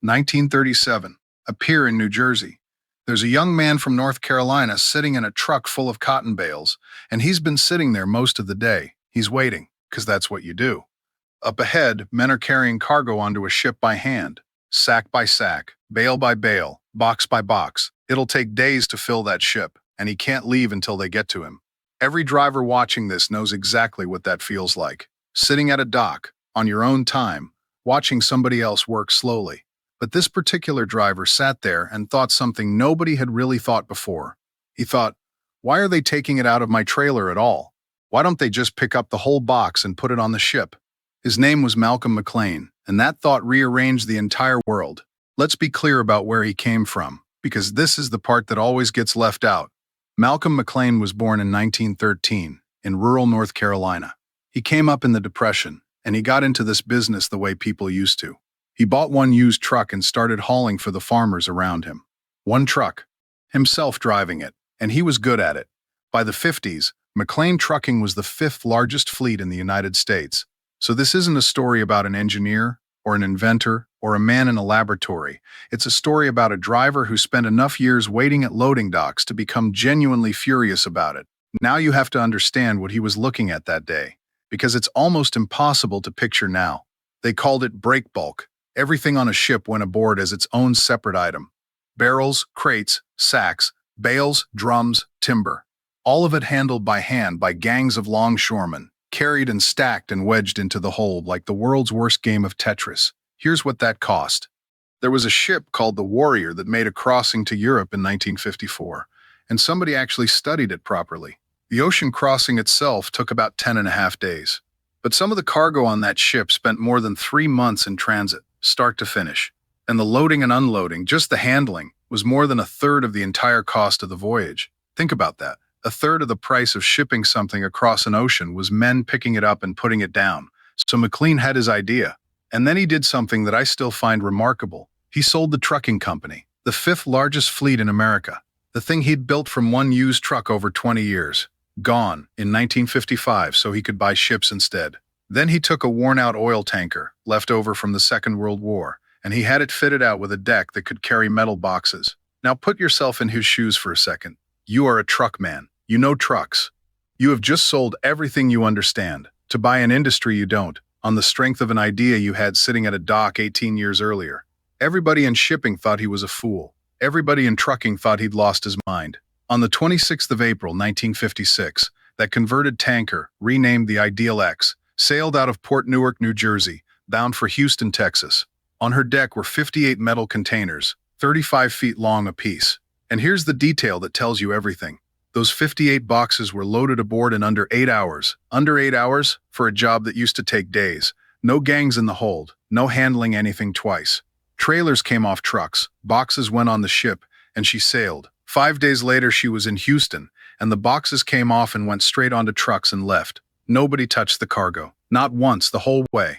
1937, a pier in New Jersey. There's a young man from North Carolina sitting in a truck full of cotton bales, and he's been sitting there most of the day. He's waiting, because that's what you do. Up ahead, men are carrying cargo onto a ship by hand, sack by sack, bale by bale, box by box. It'll take days to fill that ship, and he can't leave until they get to him. Every driver watching this knows exactly what that feels like. Sitting at a dock, on your own time, watching somebody else work slowly. But this particular driver sat there and thought something nobody had really thought before. He thought, why are they taking it out of my trailer at all? Why don't they just pick up the whole box and put it on the ship? His name was Malcolm McLean, and that thought rearranged the entire world. Let's be clear about where he came from, because this is the part that always gets left out. Malcolm McLean was born in 1913 in rural North Carolina. He came up in the Depression, and he got into this business the way people used to. He bought one used truck and started hauling for the farmers around him. One truck, himself driving it, and he was good at it. By the 50s, McLean Trucking was the fifth largest fleet in the United States. So this isn't a story about an engineer, or an inventor, or a man in a laboratory. It's a story about a driver who spent enough years waiting at loading docks to become genuinely furious about it. Now you have to understand what he was looking at that day, because it's almost impossible to picture now. They called it break bulk. Everything on a ship went aboard as its own separate item. Barrels, crates, sacks, bales, drums, timber. All of it handled by hand by gangs of longshoremen, carried and stacked and wedged into the hold like the world's worst game of Tetris. Here's what that cost. There was a ship called the Warrior that made a crossing to Europe in 1954, and somebody actually studied it properly. The ocean crossing itself took about 10.5 days. But some of the cargo on that ship spent more than 3 months in transit, start to finish. And the loading and unloading, just the handling, was more than a third of the entire cost of the voyage. Think about that. A third of the price of shipping something across an ocean was men picking it up and putting it down. So McLean had his idea. And then he did something that I still find remarkable. He sold the trucking company, the fifth largest fleet in America. The thing he'd built from one used truck over 20 years. Gone in 1955 so he could buy ships instead. Then he took a worn-out oil tanker, left over from the Second World War, and he had it fitted out with a deck that could carry metal boxes. Now put yourself in his shoes for a second. You are a truck man. You know trucks. You have just sold everything you understand to buy an industry you don't, on the strength of an idea you had sitting at a dock 18 years earlier. Everybody in shipping thought he was a fool. Everybody in trucking thought he'd lost his mind. On the 26th of April, 1956, that converted tanker, renamed the Ideal X, sailed out of Port Newark, New Jersey, bound for Houston, Texas. On her deck were 58 metal containers, 35 feet long apiece. And here's the detail that tells you everything. Those 58 boxes were loaded aboard in under 8 hours. Under 8 hours for a job that used to take days. No gangs in the hold, no handling anything twice. Trailers came off trucks, boxes went on the ship, and she sailed. 5 days later, she was in Houston, and the boxes came off and went straight onto trucks and left. Nobody touched the cargo. Not once the whole way.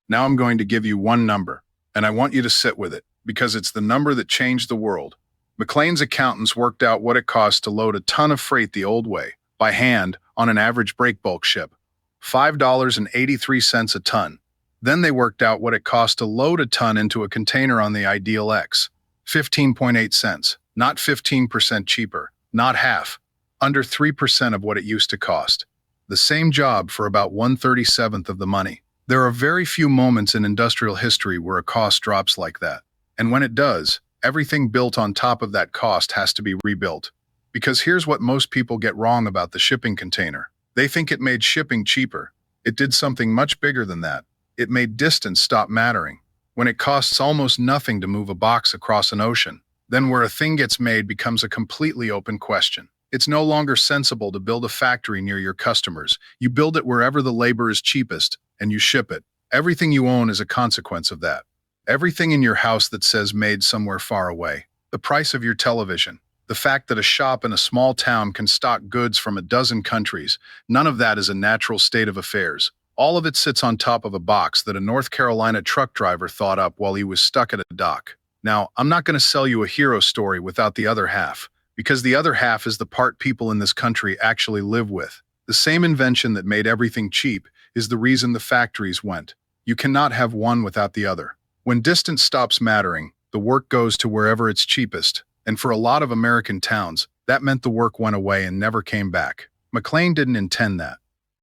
Now I'm going to give you one number, and I want you to sit with it, because it's the number that changed the world. McLean's accountants worked out what it cost to load a ton of freight the old way, by hand, on an average break bulk ship. $5.83 a ton. Then they worked out what it cost to load a ton into a container on the Ideal X. 15.8 cents. Not 15% cheaper. Not half. Under 3% of what it used to cost. The same job for about 1/37th of the money. There are very few moments in industrial history where a cost drops like that. And when it does, everything built on top of that cost has to be rebuilt. Because here's what most people get wrong about the shipping container. They think it made shipping cheaper. It did something much bigger than that. It made distance stop mattering. When it costs almost nothing to move a box across an ocean, then where a thing gets made becomes a completely open question. It's no longer sensible to build a factory near your customers. You build it wherever the labor is cheapest, and you ship it. Everything you own is a consequence of that. Everything in your house that says made somewhere far away. The price of your television. The fact that a shop in a small town can stock goods from a dozen countries. None of that is a natural state of affairs. All of it sits on top of a box that a North Carolina truck driver thought up while he was stuck at a dock. Now, I'm not going to sell you a hero story without the other half, because the other half is the part people in this country actually live with. The same invention that made everything cheap is the reason the factories went. You cannot have one without the other. When distance stops mattering, the work goes to wherever it's cheapest, and for a lot of American towns, that meant the work went away and never came back. McLean didn't intend that.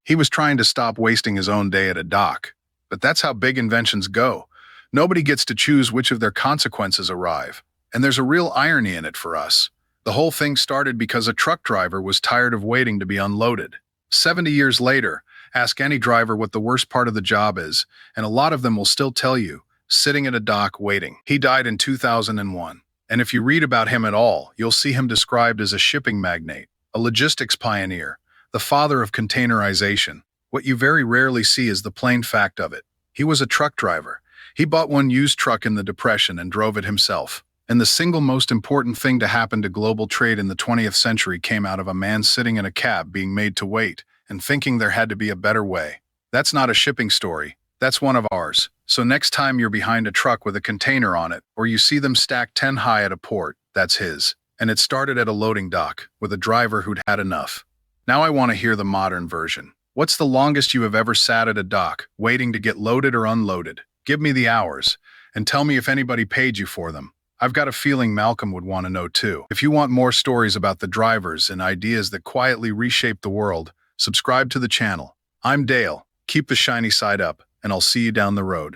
He was trying to stop wasting his own day at a dock. But that's how big inventions go. Nobody gets to choose which of their consequences arrive. And there's a real irony in it for us. The whole thing started because a truck driver was tired of waiting to be unloaded. 70 years later, ask any driver what the worst part of the job is, and a lot of them will still tell you, sitting at a dock waiting. He died in 2001. And if you read about him at all, you'll see him described as a shipping magnate, a logistics pioneer, the father of containerization. What you very rarely see is the plain fact of it. He was a truck driver. He bought one used truck in the Depression and drove it himself. And the single most important thing to happen to global trade in the 20th century came out of a man sitting in a cab being made to wait and thinking there had to be a better way. That's not a shipping story. That's one of ours. So next time you're behind a truck with a container on it, or you see them stacked 10 high at a port, that's his. And it started at a loading dock with a driver who'd had enough. Now I want to hear the modern version. What's the longest you have ever sat at a dock, waiting to get loaded or unloaded? Give me the hours, and tell me if anybody paid you for them. I've got a feeling Malcolm would want to know too. If you want more stories about the drivers and ideas that quietly reshape the world, subscribe to the channel. I'm Dale. Keep the shiny side up, and I'll see you down the road.